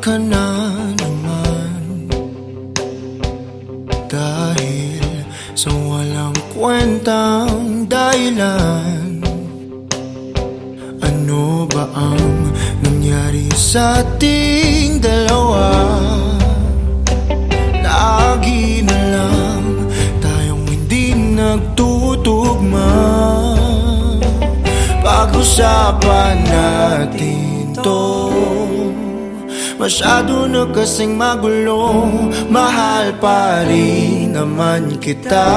ka na naman, dahil sa walang kwentang dahilan. Ano ba ang nangyari sa ating dalawa? Lagi na lang tayong hindi nagtutugma. Pag-usapan natin to, masyado na kasing magulo. Mahal pa rin naman kita,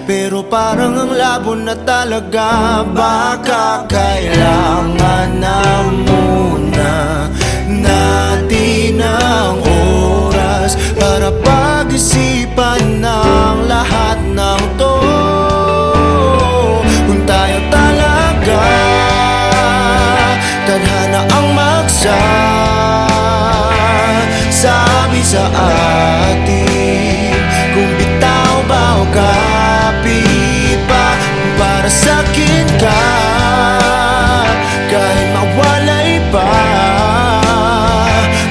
pero parang ang labo na talaga. Baka kailangan na muna natin ang oras para pag-isipan ng lahat ng to. Kung tayo talaga tadhana ang sabi sa atin, kung bitaw ba o kapit pa, para sa'kin ka, kahit mawalay pa.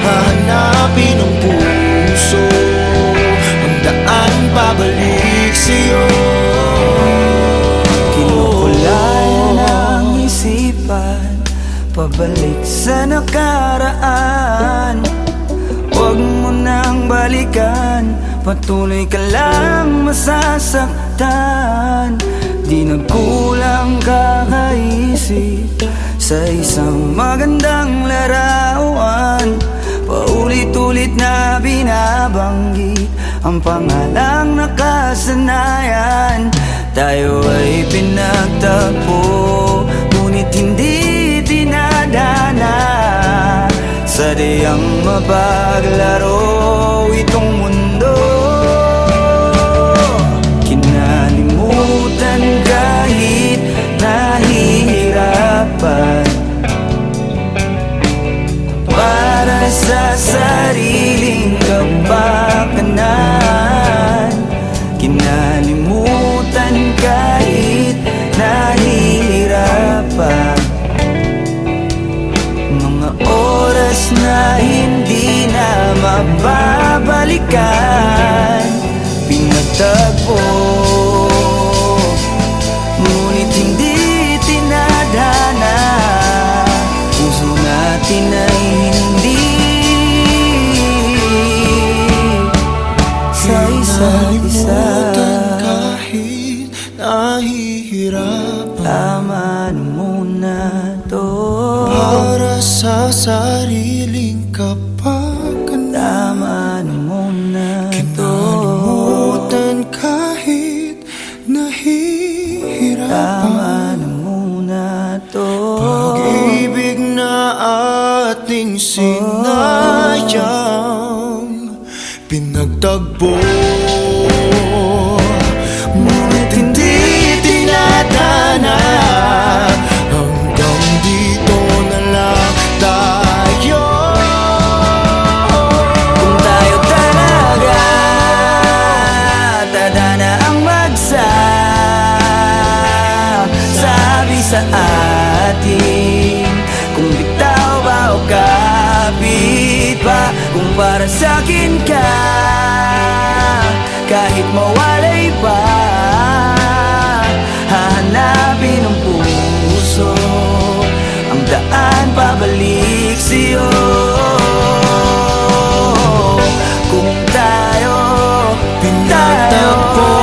Hahanapin ng puso ang daan pabalik sa'yo. Kinukulayan ang isipan, pabalik sa nakaraan. Huwag mo nang balikan, patuloy ka lang masasaktan. Di nagkulang kakaisip sa isang magandang larawan. Paulit-ulit na binabanggit ang pangalang nakasanayan. Tayo ay pinagtagpo, ngunit hindi dinadana. Sadyang mapaglaro itong mundo. Kinalimutan kahit nahihirapan, para sa sariling kapakanan. Kinalimutan kahit nahihirapan, mga oras na hindi na mababalikan. Pinagtagpo, ngunit hindi tinadhana. Puso natin ay hindi sa isa't isa. Kahit nahihirapan, tama na muna to, para sa sariling kapakanan. tama na muna to, Kinalimutan kahit nahihirapan. tama na muna to. Pag-ibig na ating sinayang, pinagtagpo, ngunit hindi tinadhana. Hanggang dito na lang tayo. Kung tayo talaga tadhana ang sabi sa atin, kung bitaw ba o kapit pa, kung para sa'kin ka, kahit mawalay pa. Hahanapin ng puso ang daan pabalik sa'yo. Kung tayo Pinagtagpo,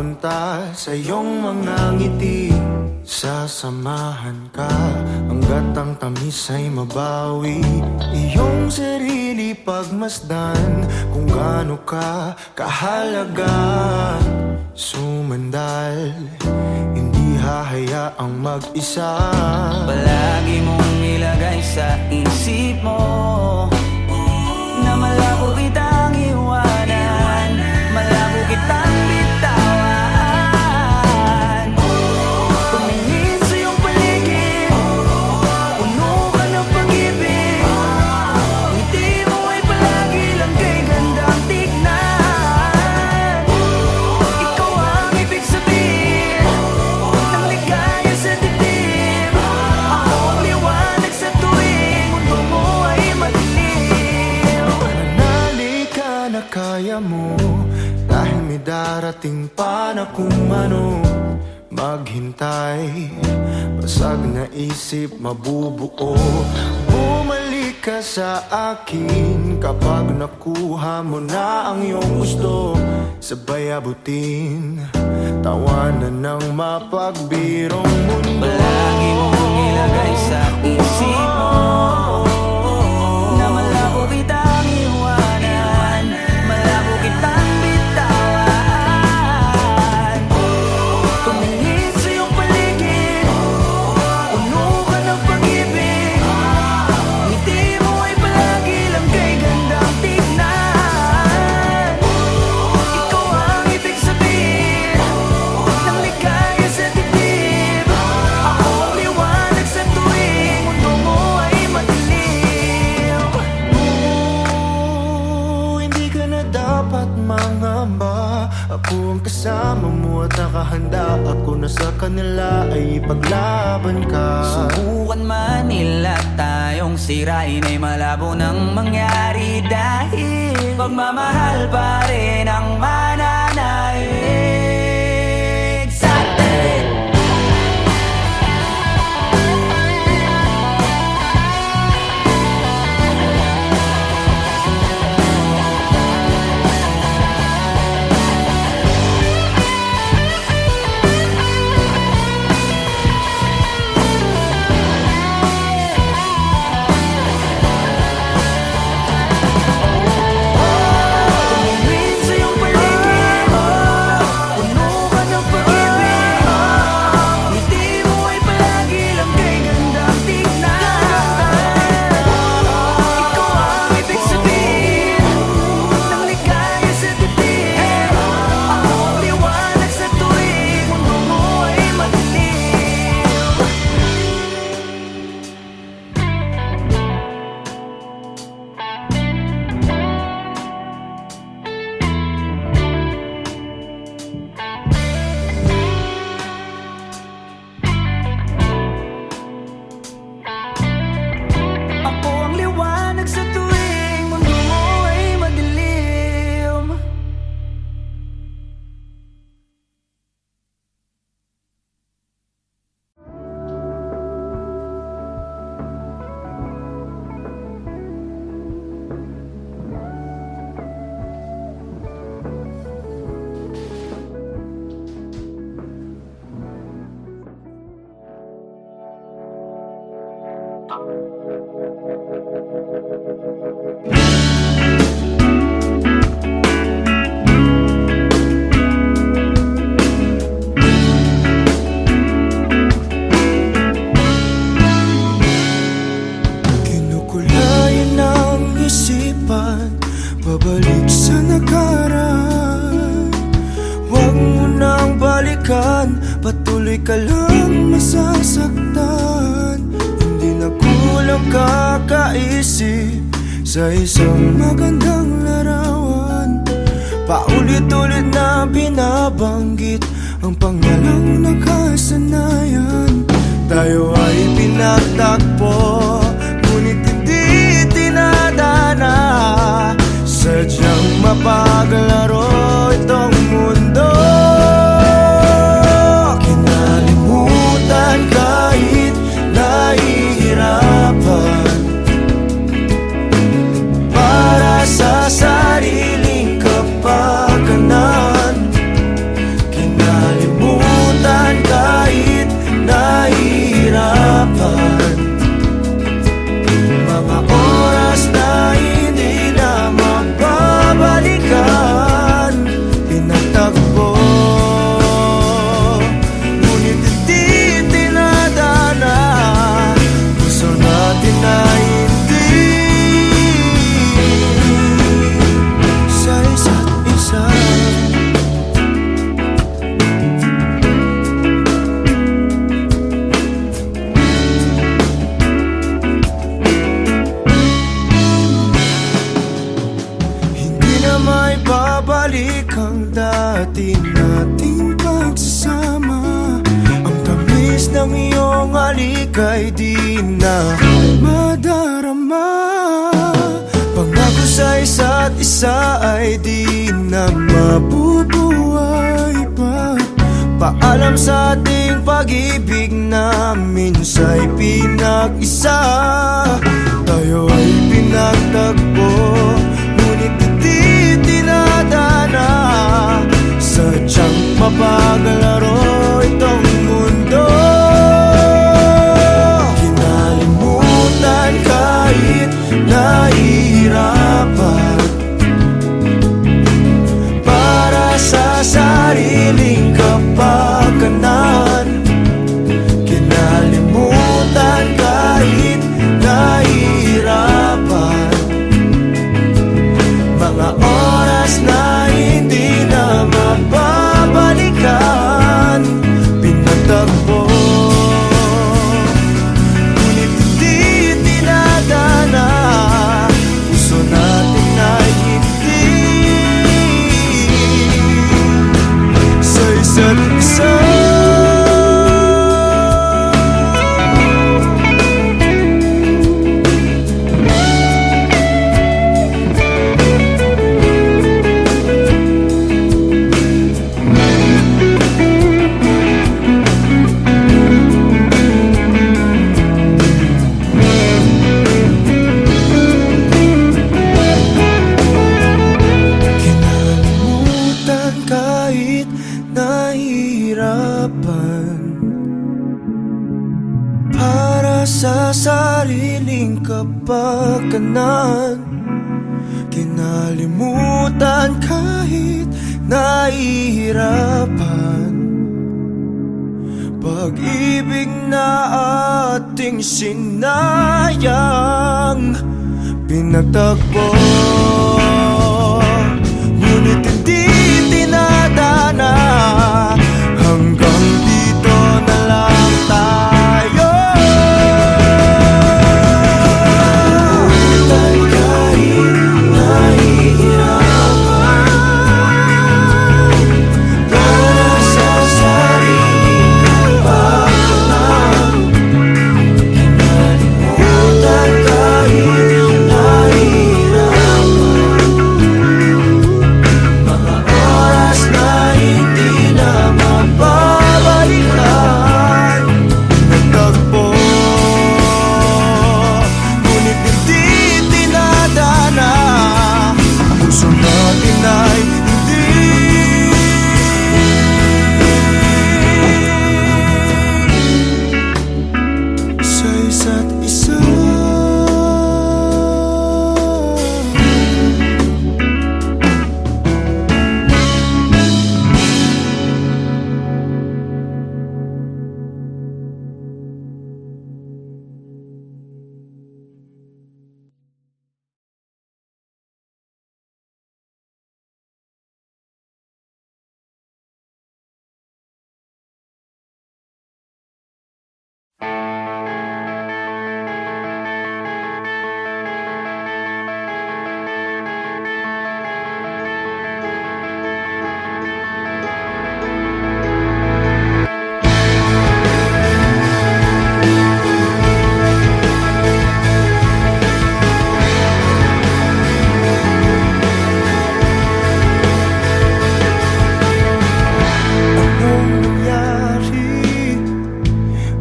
mapunta sa iyong mga ngiti. Sasamahan ka hanggat ang tamis ay mabawi. Iyong sarili pagmasdan kung gaano ka kahalaga. Sumandal, hindi hahayaang mag-isa. Palagi mong ilagay sa isip mo na malabo kitang iwanan, malabo kitang bitawan. Tumingin sa iyong paligid, puno ka ng pag-ibig. Ngiti mo ay palagi lang kay gandang tignan. Ikaw ang ibig sabihin ng ligaya sa dibdib. Ako ang liwanag sa tuwing mundo mo ay madilim. Manali ka na kaya mo, dahil may darating pa na kung ano. Maghintay, basag na isip mabubuo. Bumalik ka sa akin kapag nakuha mo na ang iyong gusto. Sabay abutin, tawanan ng mapagbirong mundo. Palagi mong ilagay sa isip mo na malabo kitang iwanan, malabo kitang bitawan. Tumingin sa iyong paligid, puno ka ng pag-ibig. Ngiti mo ay palagi lang kay gandang tignan. Ikaw ang ibig sabihin ng ligaya sa dibdib. Ako ang liwanag sa tuwing mundo mo ay madilim. Hindi ka na dapat mangamba. Ako ang kasama mo at nakahanda. Ako na sa kanila ay ipaglaban ka. Subukan man nila tayong sirain ay malabo nang mangyari. Dahil pagmamahal pa rin ang mananaig sa atin. Tumingin sa iyong paligid, puno ka ng pag-ibig. Ngiti mo ay palagi lang kay gandang tignan. Ikaw ang ibig sabihin ng ligaya sa dibdib. Ako ang liwanag sa tuwing mundo mo ay madilim. Ako ang liwanag sa tuwing mundo mo ay madilim. Kinukulayan ng isipan, babalik sa nakaraan. Huwag mo nang balikan, patuloy ka lang masasaktan. Hindi na kulang kakaisip sa isang magandang larawan. Paulit-ulit na binabanggit ang pangalang nakasanayan. Tayo ay pinagtakpo, ngunit hindi tinadana. Sadyang mapaglaro itong mundo. Kinalimutan kahit nahihirapan, para sa sariling kapakanan. Ibalik ang dati nating pagsasama. Ang tamis ng iyong halik ay di na madarama. Pangako sa isa't isa ay di na mabubuhay pa. Paalam sa ating pag-ibig na minsa'y pinag-isa. Tayo ay pinagtagpo, ngunit di tinadana. Sadyang mapaglaro itong mundo. Kinalimutan kahit nahihirapan, para sa sariling kapakanan. Kinalimutan kahit nahihirapan, mga oras na hindi na mababalikan. Pinatagpo, ngunit hindi tinadana. Puso natin ay hindi sa isa't isa. Kinalimutan kahit nahihirapan, para sa sariling kapakanan. Kinalimutan kahit nahihirapan, pag-ibig na ating sinayang. Pinagtagpo, ngunit hindi tinadana. Hanggang dito na lang tayo. Kahit nahihirapan, para sa sariling kapakanan. Kinalimutan kahit nahihirapan, mga oras na hindi na mababalikan. Nagtagpo, ngunit hindi tinadana. Puso natin ay hindi sa isa't isa.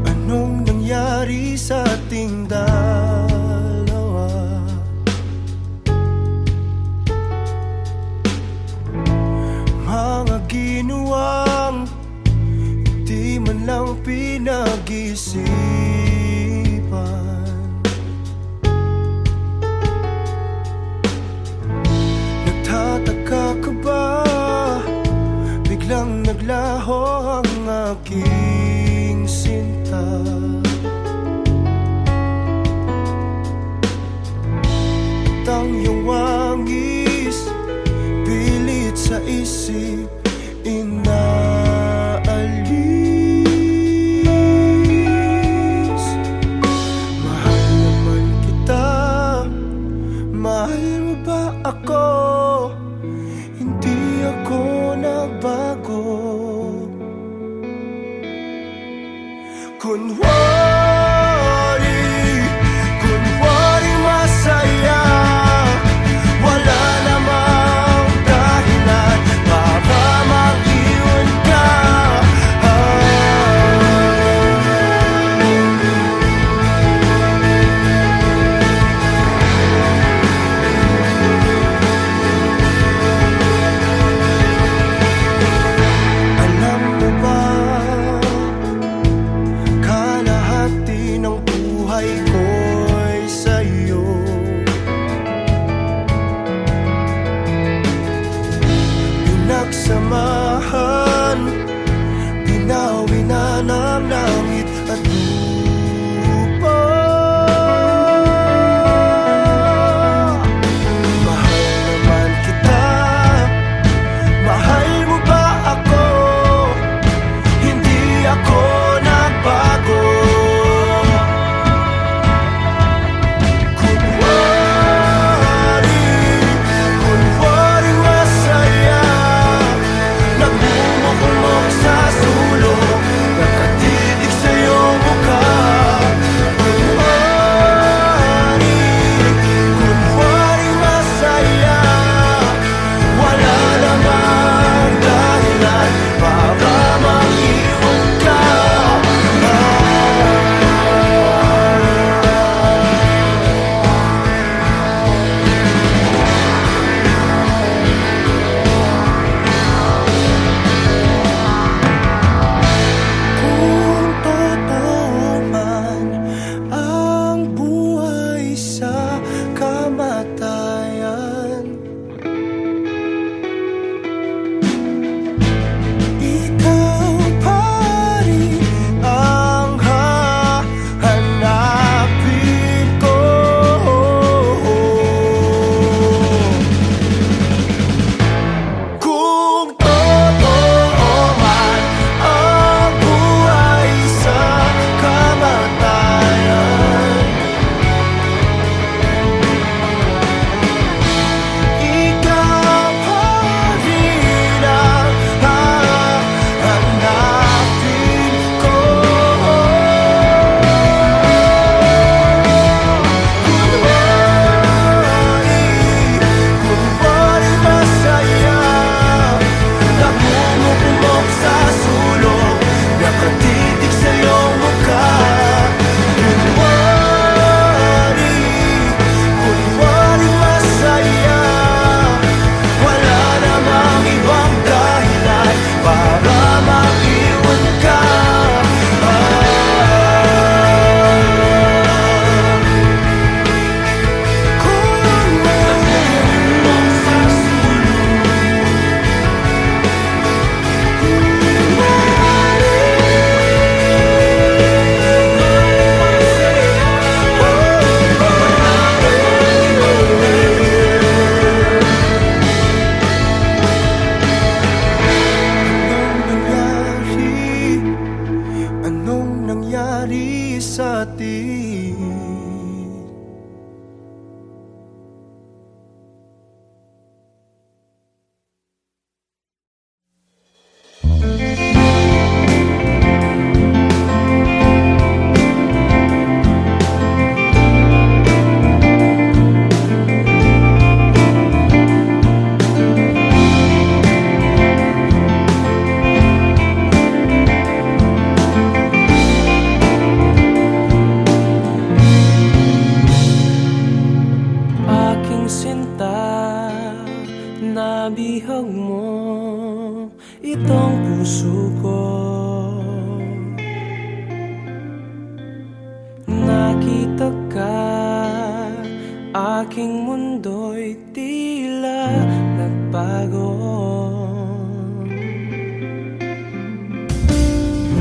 Anong nangyari sa ating dalawa? Mga ginawang di man lang pinag-isipan. Nagtataka ka ba? Biglang naglaho ang aking sinta. Ang iyong wangis, pilit sa isip, inaalis. Mahal naman kita, mahal mo ba ako? Hindi kunwari masaya. Wala namang dahilan para mag-iwan ka. Alam mo ba, kalahati ng buhay ko'y sa'yo. Pinagsamahan, binawi na ng langit at lupa. Mahal naman kita, mahal mo ba ako? Hindi ako nagbago. Kunwari masaya, nagmumukmok sa sulok, nakatitig sa iyong mukha. Kunwari masaya, wala namang dahilan para mag-iwan ka. Kung totoo man ang buhay sa kamatayan, ikaw pa rin ang hahanapin ko. Kung totoo man ang buhay sa kamatayan, ikaw pa rin ang hahanapin ko. Kunwari masaya, nagmumukmok sa sulok, nakatitig sa iyong mukha. Kunwari masaya, wala namang ibang dahilan para mag-iwan ka. Anong nangyari sa atin? Aking sinta, nabihag mo itong puso ko. Nakita ka, aking mundo'y tila nagbago.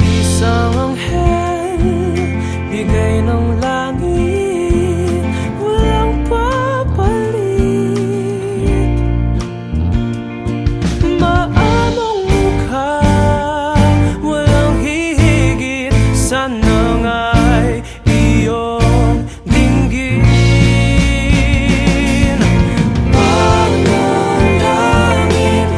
Isang anghel, bigay ng langit, walang papalit. Maamong mukha, walang hihigit, sana nga'y iyong dinggin. Panalangin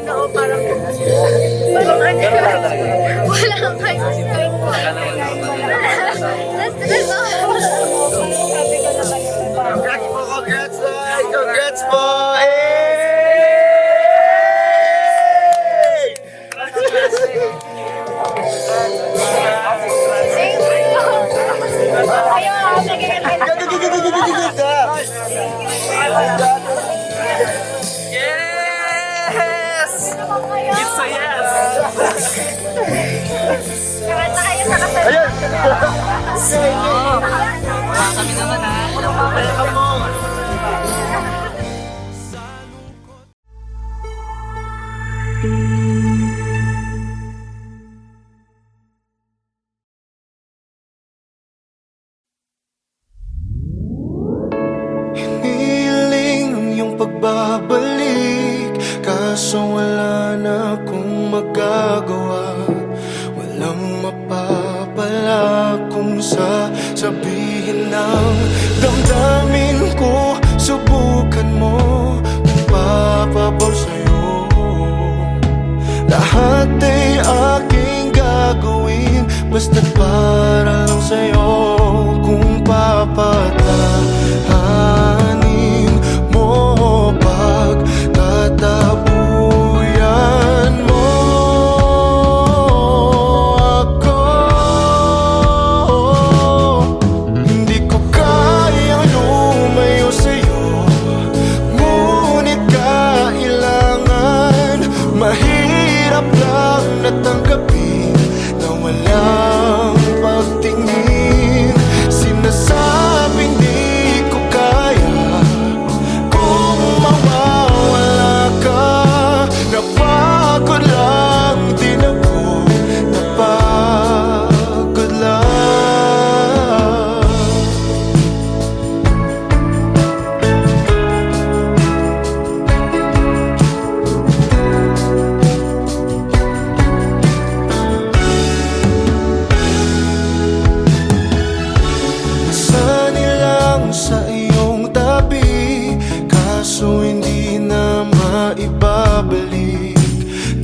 Oo, parang ano, wala kang kahit sabi ko na Congrats po, congrats, Tay! Congrats po! Yes! It's a yes! Ayun! Kami naman ha. Welcome mo! Hiniling ang iyong pagbabalik, kaso wala na akong magagawa. Walang mapapala kung sasabihin ng damdamin ko. Subukan mo kung papabaw sa'yo. Lahat ay aking gagawin, basta't para lang sa'yo. Kung papatahanin mo, pagtatabuyan mo ako. Hindi ko kayang lumayo sa'yo, ngunit kailangan. Mahirap lang natanggapin na walang pagtingin. Sinasabing di ko kaya kung mawawala ka. Napagod lang din ako, napagod lang. Sanilang sa iyong tabi, kaso hindi na maibabalik.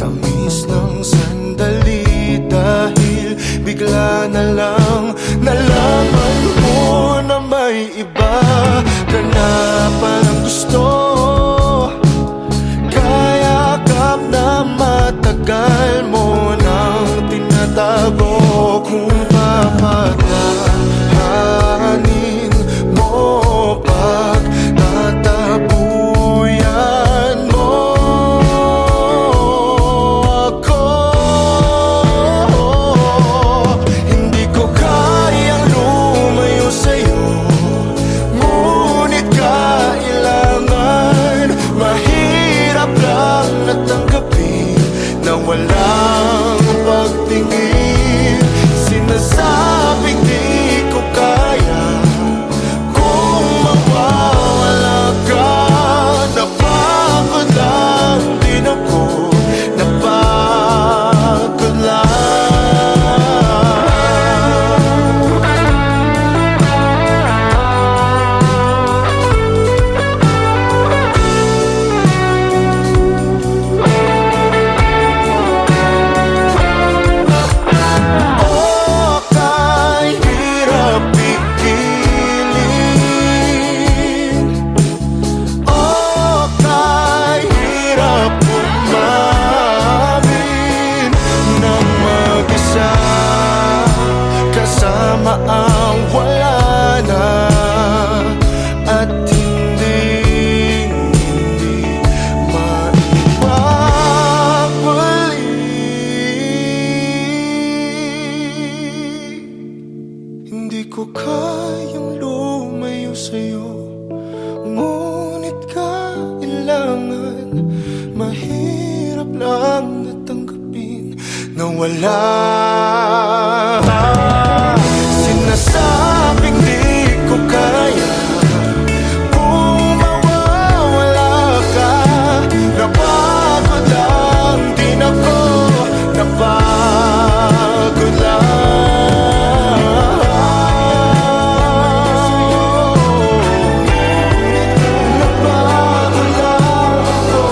Tamis ng sandali dahil bigla na lang nalaman mo na may iba ka na palang gusto. Kaya kap na matagal mo nang tinatago. Kung papatahanin mo, pagtatabuyan mo ako. Hindi ko kayang lumayo sa'yo, ngunit kailangan. Mahirap lang natanggapin na walang pagtingin. Sinasabing di ko kaya kung mawawala ka. Napagod lang din ako, napagod lang. O kahirap pigilin, o kahirap umamin na mag-isa kasama ang wala na. At hindi maibabalik. Hindi ko kayang lumayo sa'yo, ngunit kailangan. Mahirap lang natanggapin na wala. Sinasabing di ko kaya kung mawawala ka. Napagod lang din ako, napagod lang. Napagod lang ako.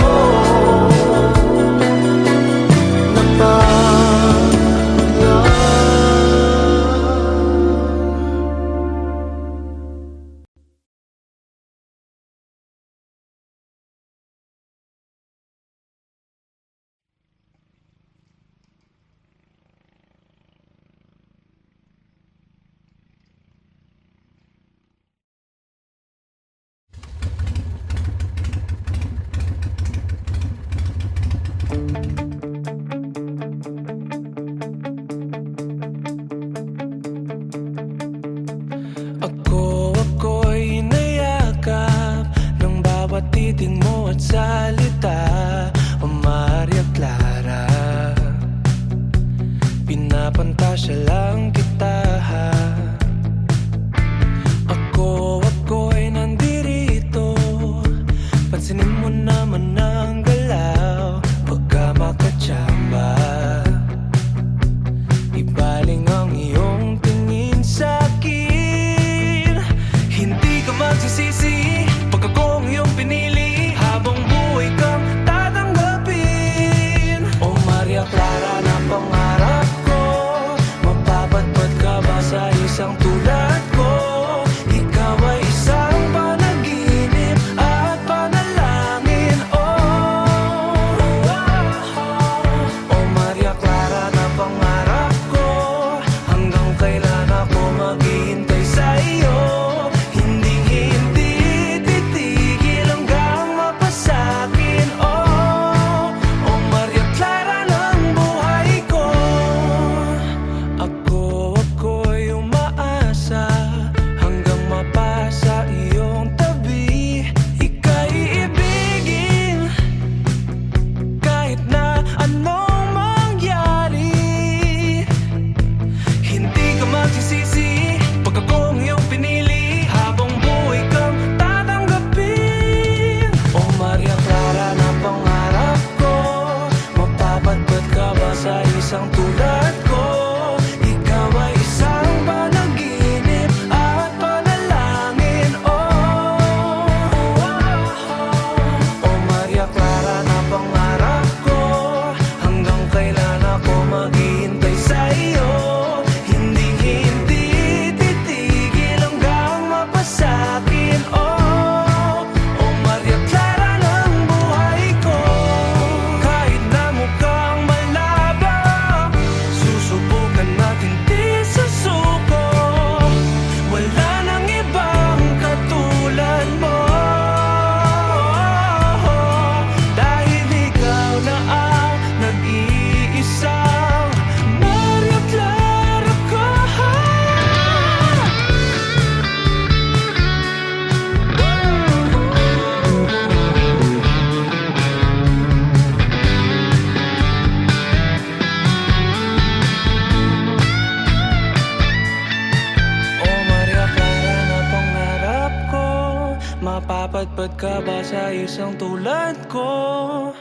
Dapat ka ba sa isang tulad ko?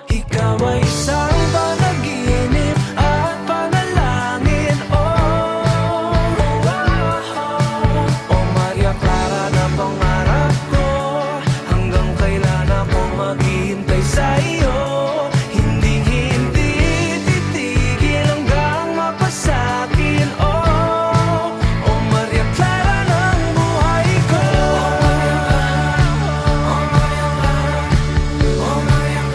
Ikaw ay isang panaginip at panalangin. Oh Maria Clara na pangarap ko, hanggang kailan ako maghihintay sa iyo. Hindi titigil hanggang mapasakin. Oh Maria Clara ng buhay ko. Oh Maria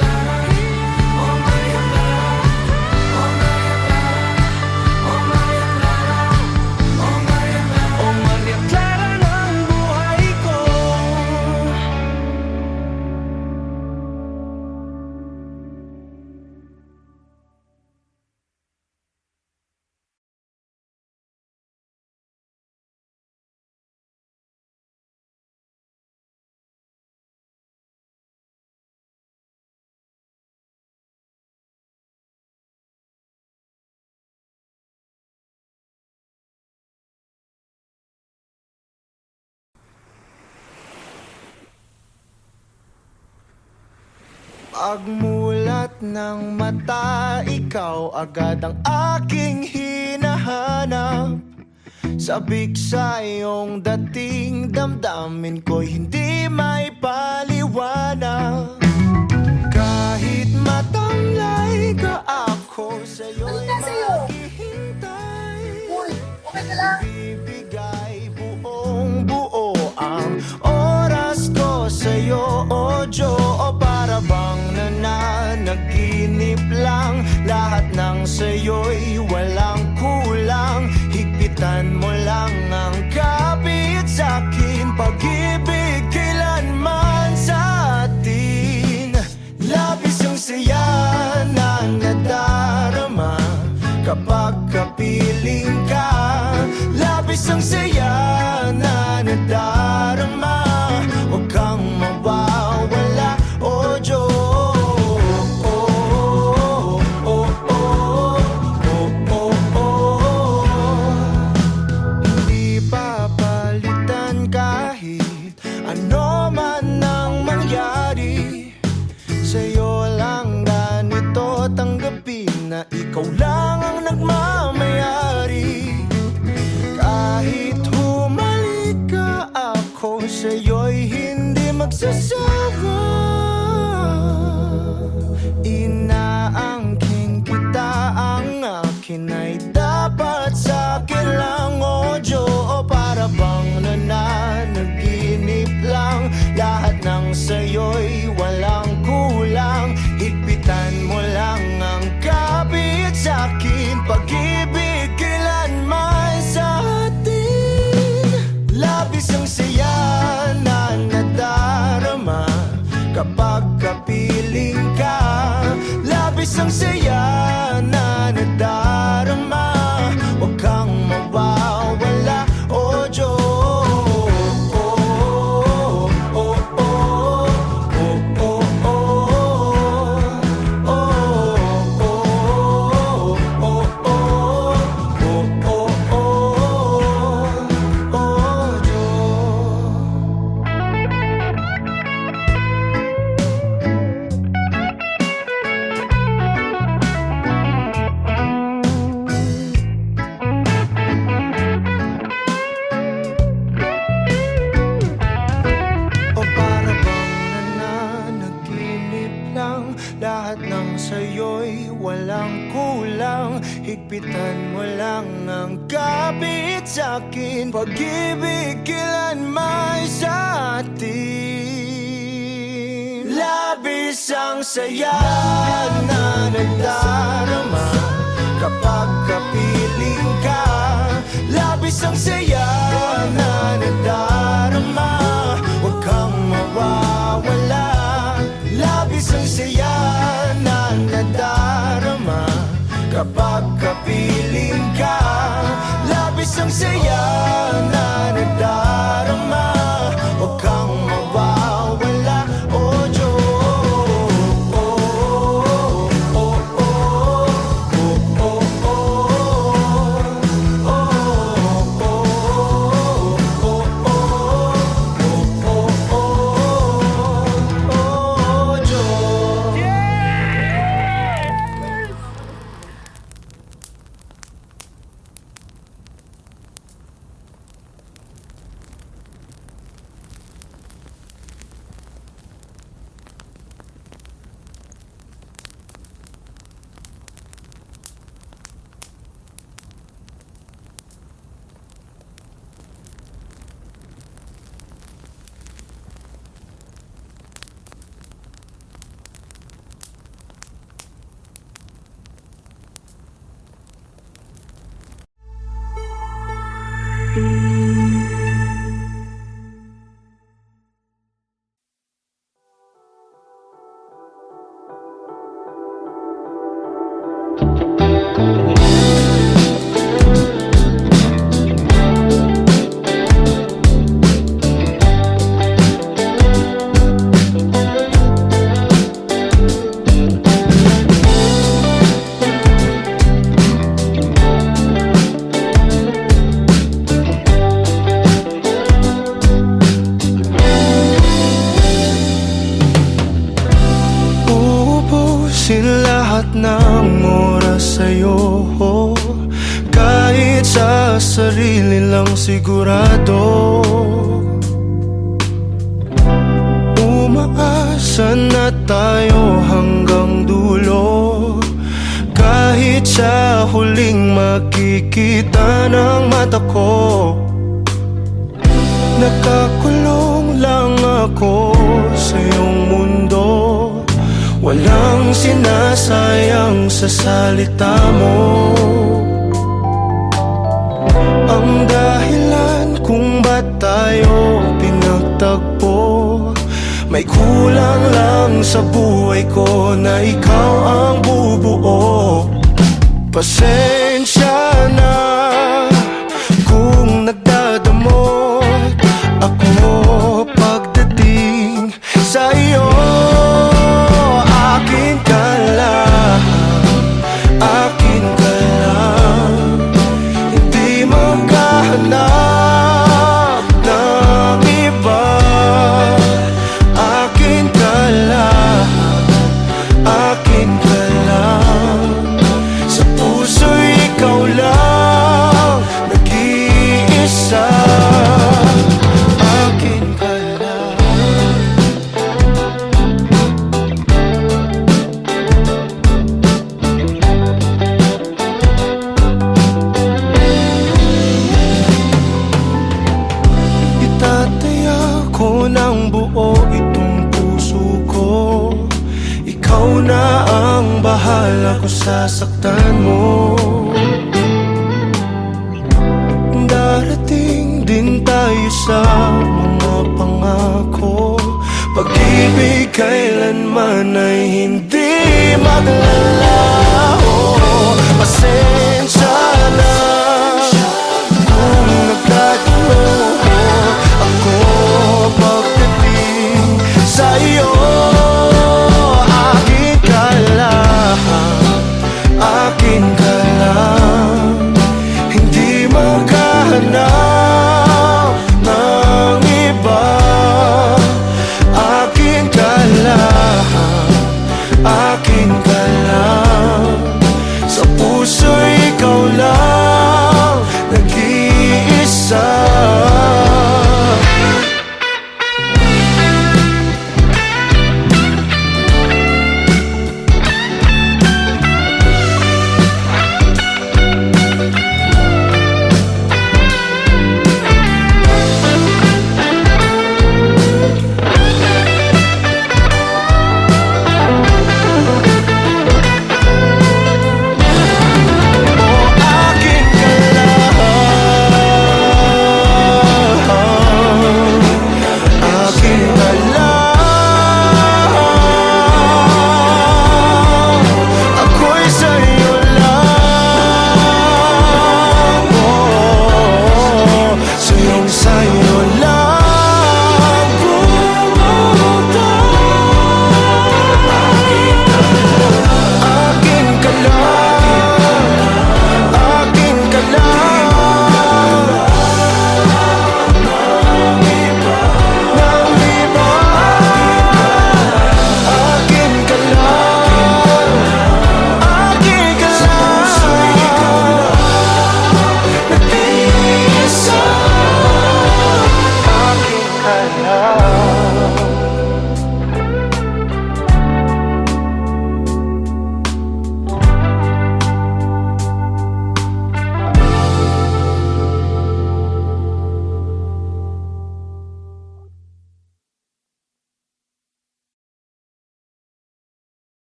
Clara ng buhay ko. Pagmulat ng mata, ikaw agad ang aking hinahanap. Sabik sa iyong dating, damdamin ko'y hindi may paliwanag. Kahit matamlay ka, ako sa'yo'y maghihintay. Bibigay buong buo ang oras ko sa'yo, o Diyo. O para bang nananaginip lang, lahat ng sa'yo'y walang kulang. Higpitan mo lang ang kapit sa'kin, pag-ibig kailanman sa atin. Labis ang saya na nadarama kapag kapiling ka. Labis ang saya na nadarama, huwag kang mawawala, o Diyos. Hindi papalitan kahit ano man ang mangyari. Sa'yo lang ganito tanggapin na ikaw lang ang nagmamayari. Kahit humalik ka, ako sa'yo'y hindi magsasawa. Inaangkin kita, ang akin ay dapat sa'kin lang, o Diyo. O para bang nananaginip lang, lahat ng sa'yo'y walang kulang. Higpitan mo lang ang kapit sa'kin, pag-ibig kailanman sa atin. Labis ang saya na nadarama kapag kapiling ka. Labis ang saya na nadarama, huwag kang mawawala, o Diyos. Lahat ng sa'yo'y walang kulang. Higpitan mo lang ang kapit sa'kin, pag-ibig kailanman sa atin. Labis ang saya na nadarama kapag kapiling ka. Labis ang saya na nadarama, huwag kang mawawala. Labis ang saya na nadarama kapag kapiling ka. Labis ang saya na nadarama, huwag kang mawawala, o Diyos. Ubusin lahat ng oras sa'yo, kahit sa sarili lang sigurado. Umaasa na tayo hanggang dulo, kahit sa huling makikita ng mata ko. Nakakulong lang ako sa iyong mundo, walang sinasayang sa salita mo. Ang dahilan kung ba't tayo pinagtagpo, may kulang lang sa buhay ko na ikaw ang bubuo. Pasensya na kung nagdadamot ako pagdating sa iyo. Akin ka lang, akin ka lang, hindi maghahanap ng iba. Akin ka lang, akin ka lang, sa puso'y ikaw lang nag-iisa. Akin ka lang. Itataya ko ng buo itong puso ko, ikaw na ang bahala kung sasaktan mo. Darating din tayo sa mga pangako, pag-ibig kailanman ay hindi maglalaho. Pasensya na kung nagkatalo ako pagdating sa iyo. Akin ka lang, akin ka lang, hindi maghahanap ng iba. Akin ka lang, akin ka lang, sa puso'y ikaw lang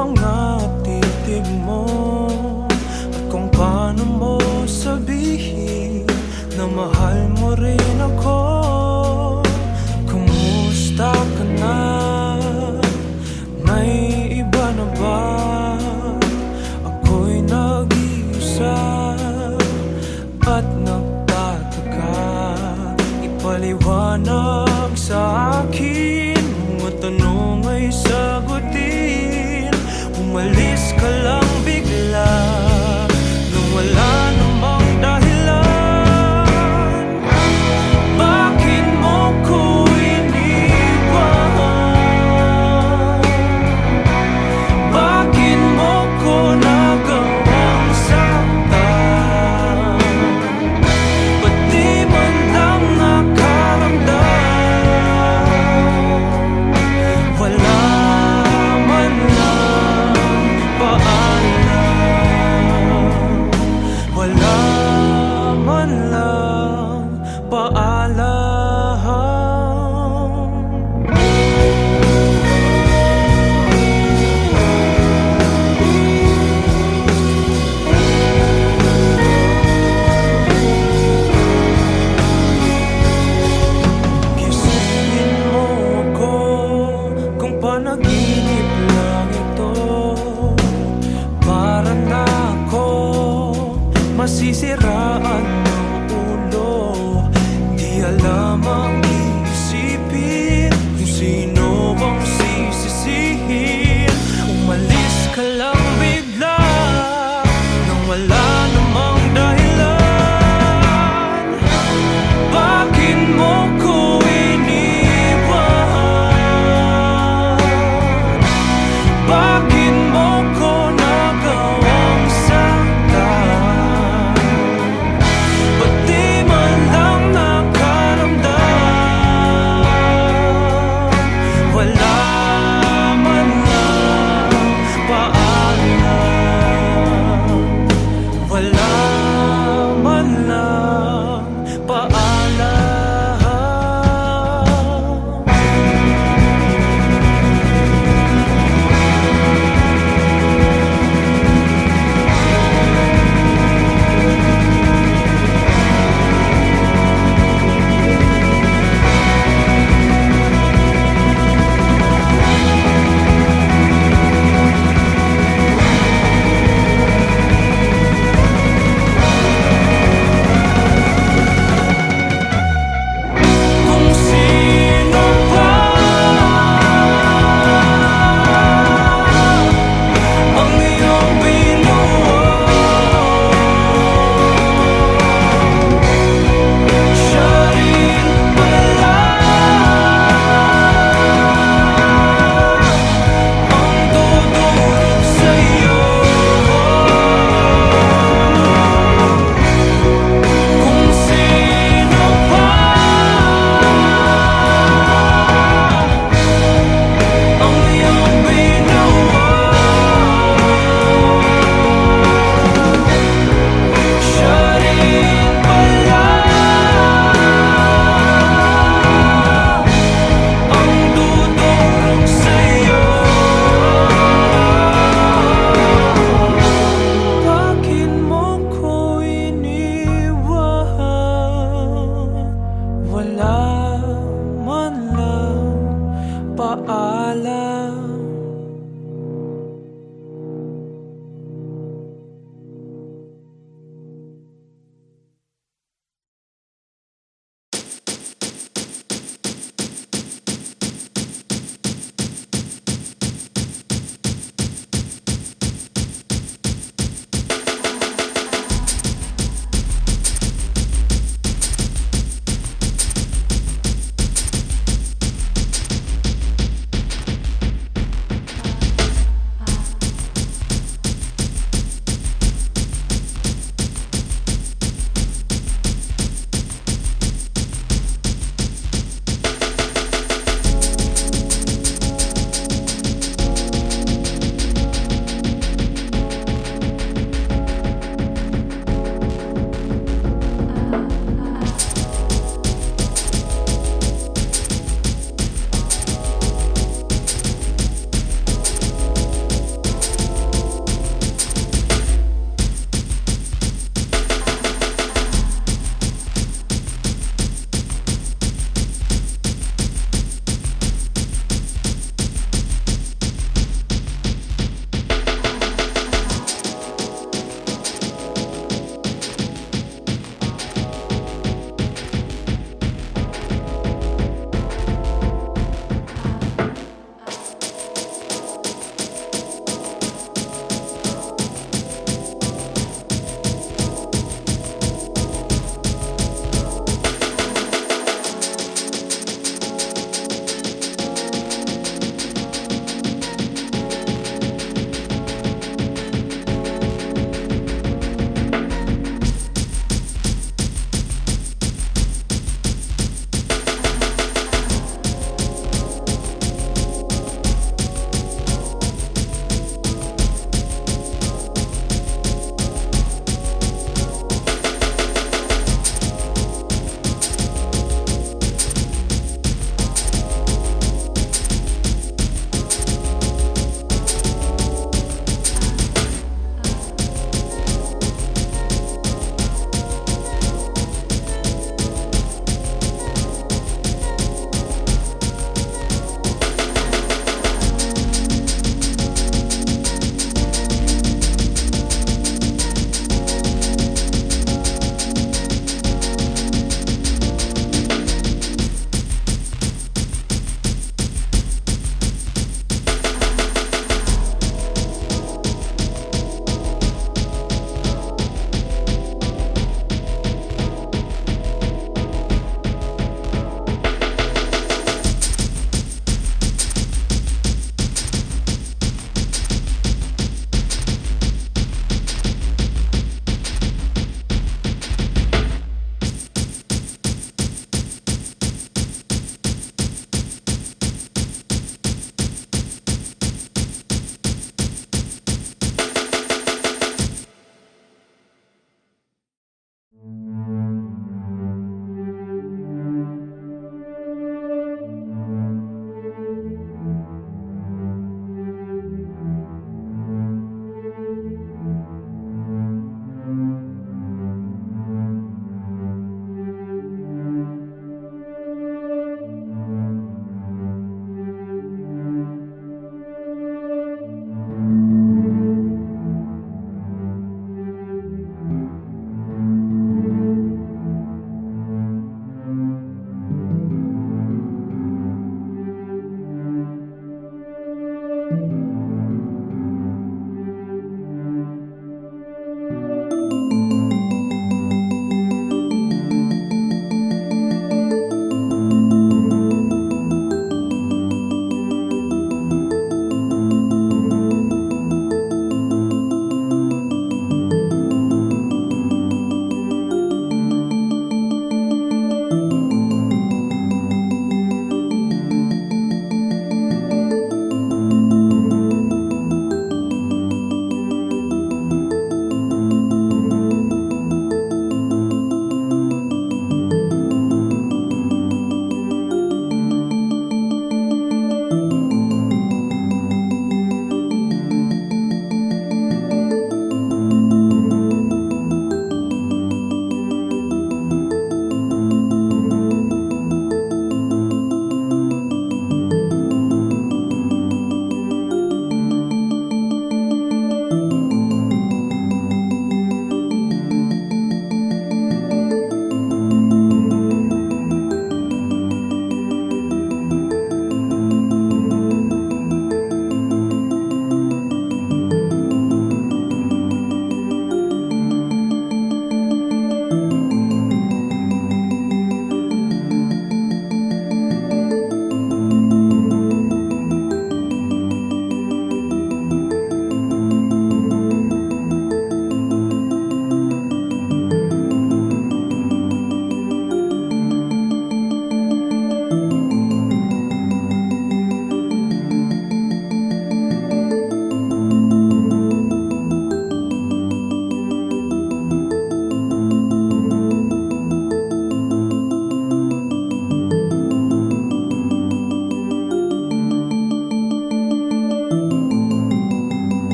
mga titig mo at kung paano mo sabihin na mahal mo rin ako. Kumusta ka na? May iba na ba? Ako'y nag-iisa at nagtataka. Ipaliwanag sa akin, mga tanong ay sagutin. Umalis ka lang bigla nung wala namang dahilan. Bakit mo ko iniwan? Bakit mo ko nagawang saktan? Ba't di man lang nakaramdam? Wala man lang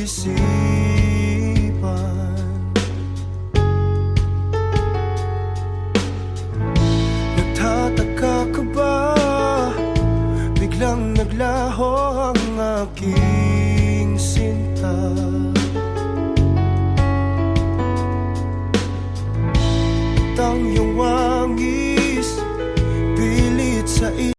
isipan. Nagtataka ka ba? Biglang naglaho ang aking